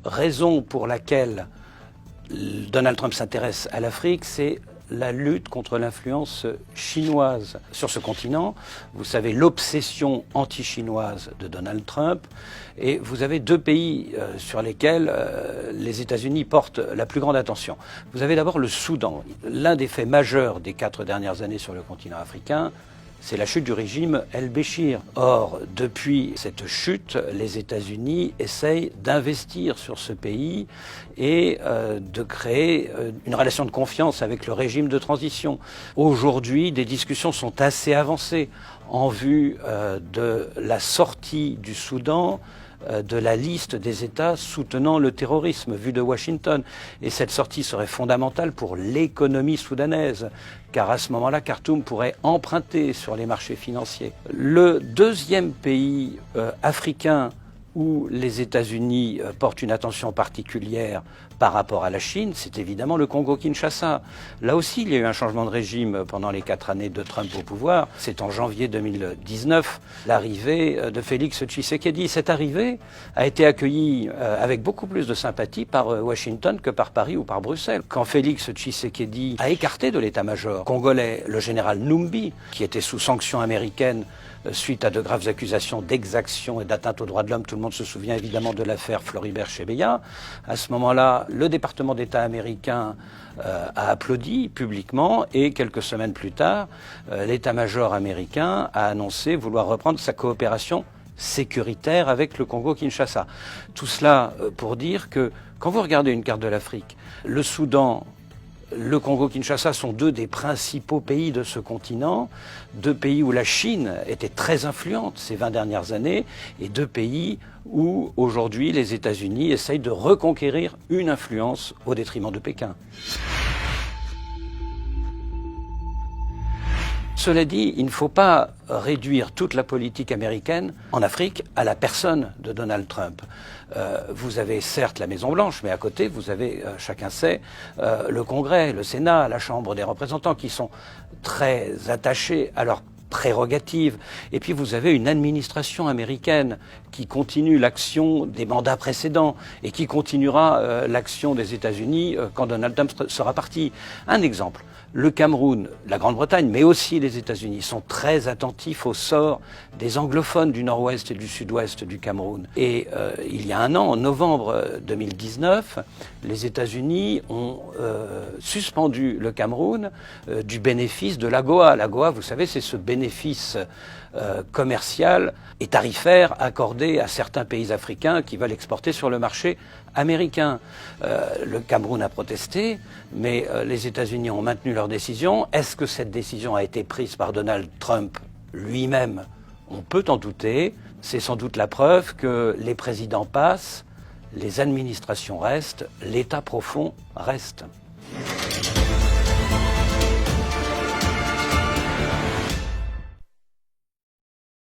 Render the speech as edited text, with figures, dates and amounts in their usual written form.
raison pour laquelle Donald Trump s'intéresse à l'Afrique, c'est la lutte contre l'influence chinoise sur ce continent. Vous savez l'obsession anti-chinoise de Donald Trump, et vous avez deux pays sur lesquels les États-Unis portent la plus grande attention. Vous avez d'abord le Soudan. L'un des faits majeurs des 4 dernières années sur le continent africain, c'est la chute du régime El-Béchir. Or, depuis cette chute, les États-Unis essayent d'investir sur ce pays et de créer une relation de confiance avec le régime de transition. Aujourd'hui, des discussions sont assez avancées en vue de la sortie du Soudan de la liste des États soutenant le terrorisme vue de Washington. Et cette sortie serait fondamentale pour l'économie soudanaise, car à ce moment-là, Khartoum pourrait emprunter sur les marchés financiers. Le deuxième pays africain où les États-Unis portent une attention particulière par rapport à la Chine, c'est évidemment le Congo-Kinshasa. Là aussi, il y a eu un changement de régime pendant les 4 années de Trump au pouvoir. C'est en janvier 2019 l'arrivée de Félix Tshisekedi. Cette arrivée a été accueillie avec beaucoup plus de sympathie par Washington que par Paris ou par Bruxelles. Quand Félix Tshisekedi a écarté de l'état-major congolais le général Numbi, qui était sous sanction américaine suite à de graves accusations d'exaction et d'atteinte aux droits de l'homme. Tout le monde se souvient évidemment de l'affaire Floribert Chebeya. À ce moment-là, le département d'État américain a applaudi publiquement et quelques semaines plus tard, l'état-major américain a annoncé vouloir reprendre sa coopération sécuritaire avec le Congo-Kinshasa. Tout cela pour dire que quand vous regardez une carte de l'Afrique, le Soudan, le Congo-Kinshasa sont deux des principaux pays de ce continent, deux pays où la Chine était très influente ces 20 dernières années, et deux pays où aujourd'hui les États-Unis essayent de reconquérir une influence au détriment de Pékin. Cela dit, il ne faut pas réduire toute la politique américaine en Afrique à la personne de Donald Trump. Vous avez certes la Maison-Blanche, mais à côté, vous avez, chacun sait, le Congrès, le Sénat, la Chambre des représentants, qui sont très attachés à leur prérogatives. Et puis vous avez une administration américaine qui continue l'action des mandats précédents et qui continuera l'action des États-Unis quand Donald Trump sera parti. Un exemple, le Cameroun, la Grande-Bretagne, mais aussi les États-Unis sont très attentifs au sort des anglophones du nord-ouest et du sud-ouest du Cameroun. Et il y a un an, en novembre 2019, les États-Unis ont suspendu le Cameroun du bénéfice de l'AGOA. L'AGOA, vous savez, c'est ce bénéfice commercial et tarifaire accordé à certains pays africains qui veulent exporter sur le marché américain. Le Cameroun a protesté, mais les États-Unis ont maintenu leur décision. Est-ce que cette décision a été prise par Donald Trump lui-même? On peut en douter. C'est sans doute la preuve que les présidents passent, les administrations restent, l'État profond reste.